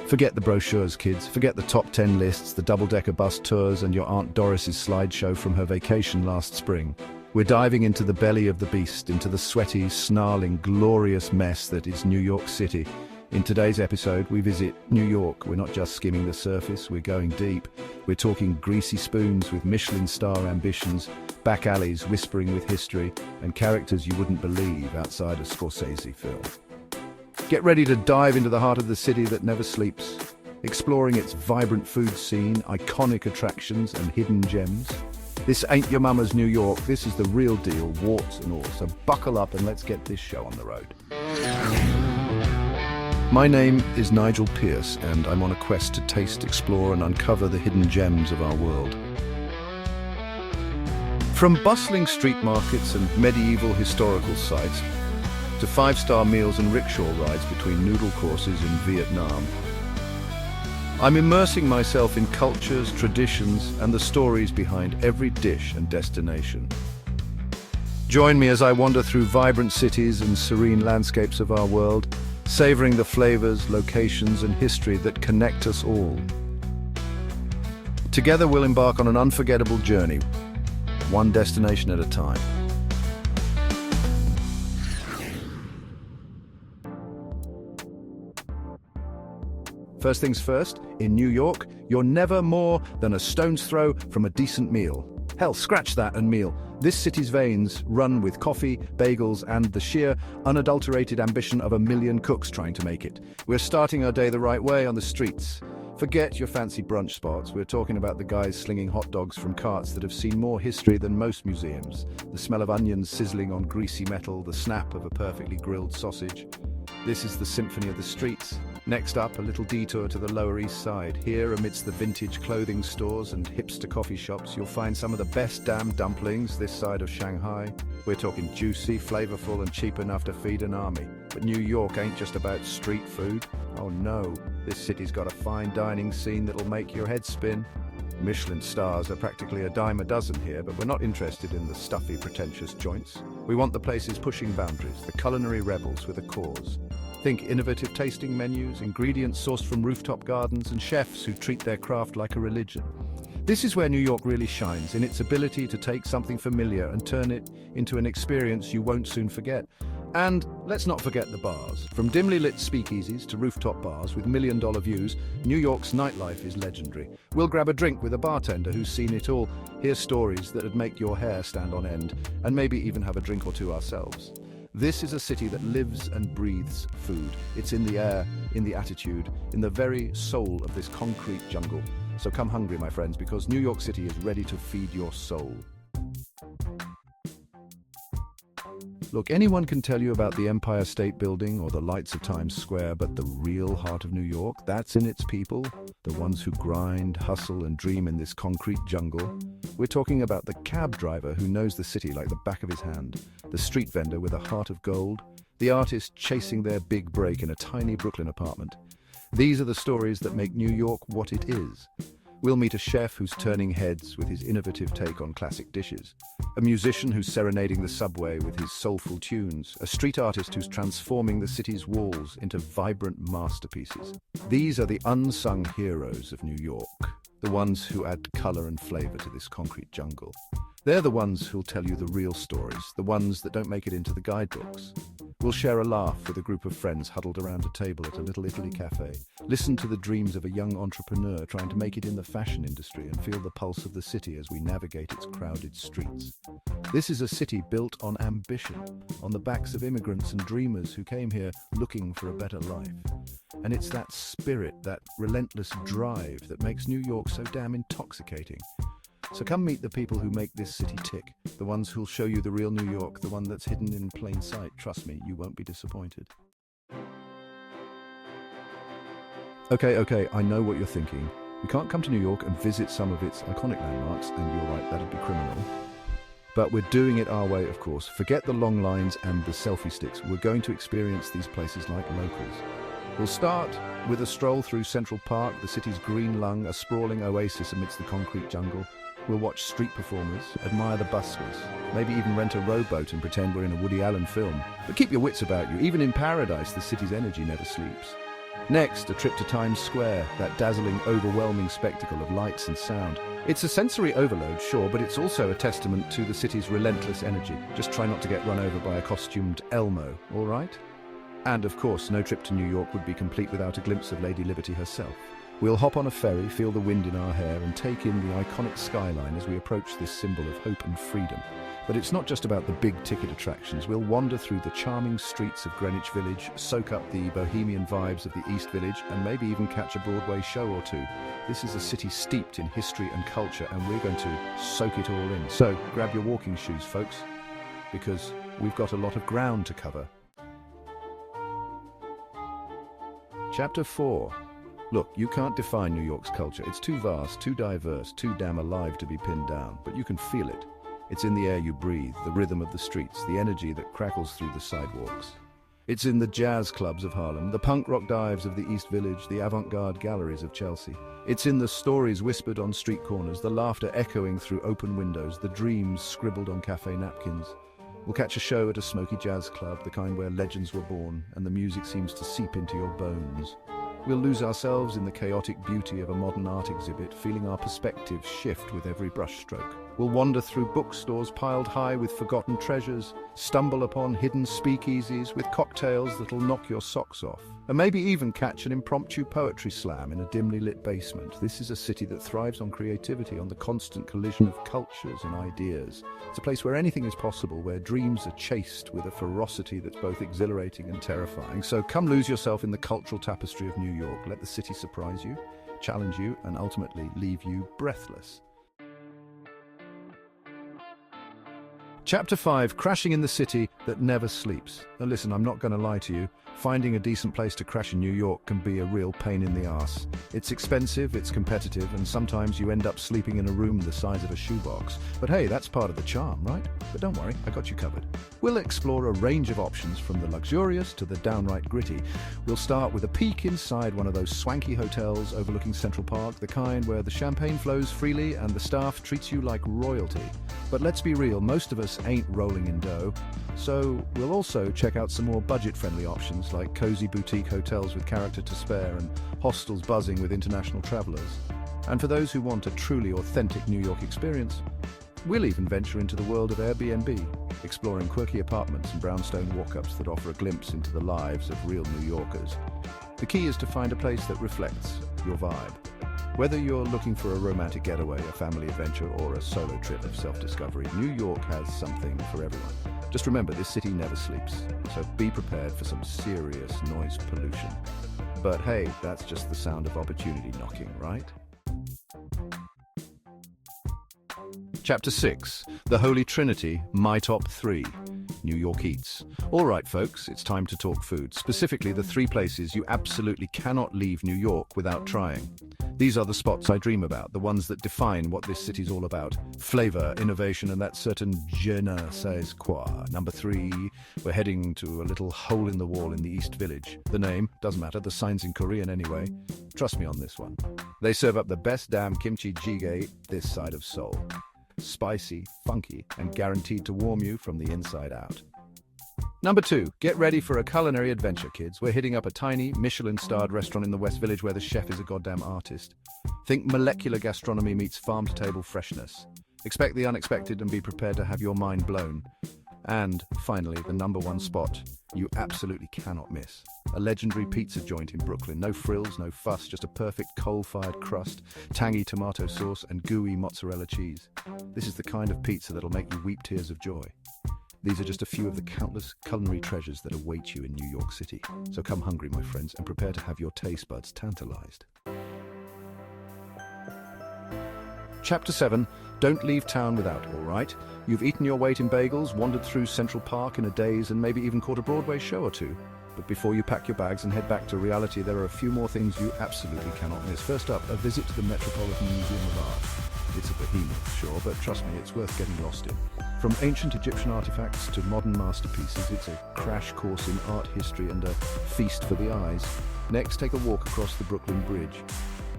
Forget the brochures, kids. Forget the top 10 lists, the double-decker bus tours, and your Aunt Doris's slideshow from her vacation last spring. We're diving into the belly of the beast, into the sweaty, snarling, glorious mess that is New York City. In today's episode, we visit New York. We're not just skimming the surface, we're going deep. We're talking greasy spoons with Michelin star ambitions, back alleys whispering with history, and characters you wouldn't believe outside a Scorsese film. Get ready to dive into the heart of the city that never sleeps, exploring its vibrant food scene, iconic attractions, and hidden gems. This ain't your mama's New York, this is the real deal, warts and all. So buckle up and let's get this show on the road. My name is Nigel Pierce, and I'm on a quest to taste, explore, and uncover the hidden gems of our world. From bustling street markets and medieval historical sites, to five-star meals and rickshaw rides between noodle courses in Vietnam, I'm immersing myself in cultures, traditions, and the stories behind every dish and destination. Join me as I wander through vibrant cities and serene landscapes of our world, savoring the flavors, locations, and history that connect us all. Together we'll embark on an unforgettable journey, one destination at a time. First things first, in New York, you're never more than a stone's throw from a decent meal. Hell, scratch that and meal. This city's veins run with coffee, bagels, and the sheer, unadulterated ambition of a million cooks trying to make it. We're starting our day the right way on the streets. Forget your fancy brunch spots. We're talking about the guys slinging hot dogs from carts that have seen more history than most museums. The smell of onions sizzling on greasy metal, the snap of a perfectly grilled sausage. This is the symphony of the streets. Next up, a little detour to the Lower East Side. Here, amidst the vintage clothing stores and hipster coffee shops, you'll find some of the best damn dumplings this side of Shanghai. We're talking juicy, flavorful, and cheap enough to feed an army. But New York ain't just about street food. Oh no, this city's got a fine dining scene that'll make your head spin. Michelin stars are practically a dime a dozen here, but we're not interested in the stuffy, pretentious joints. We want the places pushing boundaries, the culinary rebels with a cause. Think innovative tasting menus, ingredients sourced from rooftop gardens, and chefs who treat their craft like a religion. This is where New York really shines, in its ability to take something familiar and turn it into an experience you won't soon forget. And let's not forget the bars. From dimly lit speakeasies to rooftop bars with million-dollar views, New York's nightlife is legendary. We'll grab a drink with a bartender who's seen it all, hear stories that'd make your hair stand on end, and maybe even have a drink or two ourselves. This is a city that lives and breathes food. It's in the air, in the attitude, in the very soul of this concrete jungle. So come hungry, my friends, because New York City is ready to feed your soul. Look, anyone can tell you about the Empire State Building or the lights of Times Square, but the real heart of New York, that's in its people, the ones who grind, hustle, and dream in this concrete jungle. We're talking about the cab driver who knows the city like the back of his hand, the street vendor with a heart of gold, the artist chasing their big break in a tiny Brooklyn apartment. These are the stories that make New York what it is. We'll meet a chef who's turning heads with his innovative take on classic dishes, a musician who's serenading the subway with his soulful tunes, a street artist who's transforming the city's walls into vibrant masterpieces. These are the unsung heroes of New York, the ones who add color and flavor to this concrete jungle. They're the ones who'll tell you the real stories, the ones that don't make it into the guidebooks. We'll share a laugh with a group of friends huddled around a table at a Little Italy cafe. Listen to the dreams of a young entrepreneur trying to make it in the fashion industry and feel the pulse of the city as we navigate its crowded streets. This is a city built on ambition, on the backs of immigrants and dreamers who came here looking for a better life. And it's that spirit, that relentless drive that makes New York so damn intoxicating. So come meet the people who make this city tick, the ones who'll show you the real New York, the one that's hidden in plain sight. Trust me, you won't be disappointed. Okay, I know what you're thinking. We can't come to New York and visit some of its iconic landmarks, and you're right, that'd be criminal. But we're doing it our way, of course. Forget the long lines and the selfie sticks. We're going to experience these places like locals. We'll start with a stroll through Central Park, the city's green lung, a sprawling oasis amidst the concrete jungle. We'll watch street performers, admire the buskers, maybe even rent a rowboat and pretend we're in a Woody Allen film. But keep your wits about you. Even in paradise, the city's energy never sleeps. Next, a trip to Times Square, that dazzling, overwhelming spectacle of lights and sound. It's a sensory overload, sure, but it's also a testament to the city's relentless energy. Just try not to get run over by a costumed Elmo, all right? And of course, no trip to New York would be complete without a glimpse of Lady Liberty herself. We'll hop on a ferry, feel the wind in our hair, and take in the iconic skyline as we approach this symbol of hope and freedom. But it's not just about the big-ticket attractions. We'll wander through the charming streets of Greenwich Village, soak up the bohemian vibes of the East Village, and maybe even catch a Broadway show or two. This is a city steeped in history and culture, and we're going to soak it all in. So grab your walking shoes, folks, because we've got a lot of ground to cover. Chapter 4. Look, you can't define New York's culture. It's too vast, too diverse, too damn alive to be pinned down, but you can feel it. It's in the air you breathe, the rhythm of the streets, the energy that crackles through the sidewalks. It's in the jazz clubs of Harlem, the punk rock dives of the East Village, the avant-garde galleries of Chelsea. It's in the stories whispered on street corners, the laughter echoing through open windows, the dreams scribbled on cafe napkins. We'll catch a show at a smoky jazz club, the kind where legends were born, and the music seems to seep into your bones. We'll lose ourselves in the chaotic beauty of a modern art exhibit, feeling our perspective shift with every brushstroke. We'll wander through bookstores piled high with forgotten treasures, stumble upon hidden speakeasies with cocktails that'll knock your socks off, and maybe even catch an impromptu poetry slam in a dimly lit basement. This is a city that thrives on creativity, on the constant collision of cultures and ideas. It's a place where anything is possible, where dreams are chased with a ferocity that's both exhilarating and terrifying. So come lose yourself in the cultural tapestry of New York. Let the city surprise you, challenge you, and ultimately leave you breathless. Chapter 5, crashing in the city that never sleeps. Now listen, I'm not going to lie to you. Finding a decent place to crash in New York can be a real pain in the arse. It's expensive, it's competitive, and sometimes you end up sleeping in a room the size of a shoebox. But hey, that's part of the charm, right? But don't worry, I got you covered. We'll explore a range of options from the luxurious to the downright gritty. We'll start with a peek inside one of those swanky hotels overlooking Central Park, the kind where the champagne flows freely and the staff treats you like royalty. But let's be real, most of us ain't rolling in dough. So we'll also check out some more budget-friendly options like cozy boutique hotels with character to spare and hostels buzzing with international travelers. And for those who want a truly authentic New York experience, we'll even venture into the world of Airbnb, exploring quirky apartments and brownstone walk-ups that offer a glimpse into the lives of real New Yorkers. The key is to find a place that reflects your vibe. Whether you're looking for a romantic getaway, a family adventure, or a solo trip of self-discovery, New York has something for everyone. Just remember, this city never sleeps, so be prepared for some serious noise pollution. But hey, that's just the sound of opportunity knocking, right? Chapter 6, The Holy Trinity, My Top 3. New York Eats. All right, folks, it's time to talk food, specifically the 3 places you absolutely cannot leave New York without trying. These are the spots I dream about, the ones that define what this city's all about. Flavor, innovation, and that certain je ne sais quoi. Number 3, we're heading to a little hole in the wall in the East Village. The name, doesn't matter, the sign's in Korean anyway. Trust me on this one. They serve up the best damn kimchi jjigae this side of Seoul. Spicy, funky, and guaranteed to warm you from the inside out. Number 2, get ready for a culinary adventure, kids. We're hitting up a tiny, Michelin-starred restaurant in the West Village where the chef is a goddamn artist. Think molecular gastronomy meets farm-to-table freshness. Expect the unexpected and be prepared to have your mind blown. And, finally, the number 1 spot you absolutely cannot miss. A legendary pizza joint in Brooklyn. No frills, no fuss, just a perfect coal-fired crust, tangy tomato sauce, and gooey mozzarella cheese. This is the kind of pizza that'll make you weep tears of joy. These are just a few of the countless culinary treasures that await you in New York City. So come hungry, my friends, and prepare to have your taste buds tantalized. Chapter 7, don't leave town without, all right? You've eaten your weight in bagels, wandered through Central Park in a daze, and maybe even caught a Broadway show or two. But before you pack your bags and head back to reality, there are a few more things you absolutely cannot miss. First up, a visit to the Metropolitan Museum of Art. It's a behemoth, sure, but trust me, it's worth getting lost in. From ancient Egyptian artifacts to modern masterpieces, it's a crash course in art history and a feast for the eyes. Next, take a walk across the Brooklyn Bridge.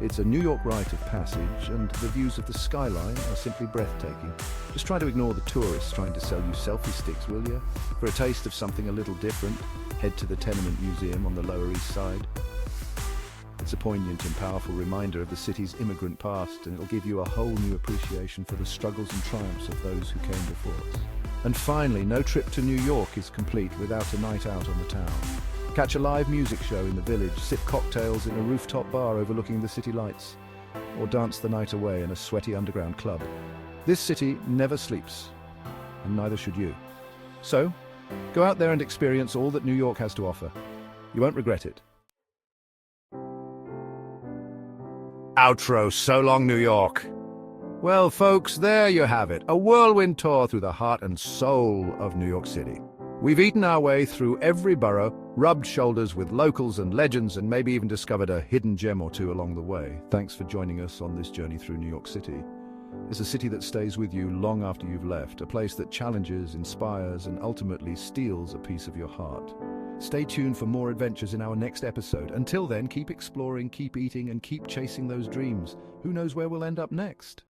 It's a New York rite of passage, and the views of the skyline are simply breathtaking. Just try to ignore the tourists trying to sell you selfie sticks, will you? For a taste of something a little different, head to the Tenement Museum on the Lower East Side. It's a poignant and powerful reminder of the city's immigrant past, and it'll give you a whole new appreciation for the struggles and triumphs of those who came before us. And finally, no trip to New York is complete without a night out on the town. Catch a live music show in the village, sip cocktails in a rooftop bar overlooking the city lights, or dance the night away in a sweaty underground club. This city never sleeps, and neither should you. So, go out there and experience all that New York has to offer. You won't regret it. Outro, so long, New York. Well, folks, there you have it, a whirlwind tour through the heart and soul of New York City. We've eaten our way through every borough, rubbed shoulders with locals and legends, and maybe even discovered a hidden gem or two along the way. Thanks for joining us on this journey through New York City. It's a city that stays with you long after you've left, a place that challenges, inspires, and ultimately steals a piece of your heart. Stay tuned for more adventures in our next episode. Until then, keep exploring, keep eating, and keep chasing those dreams. Who knows where we'll end up next?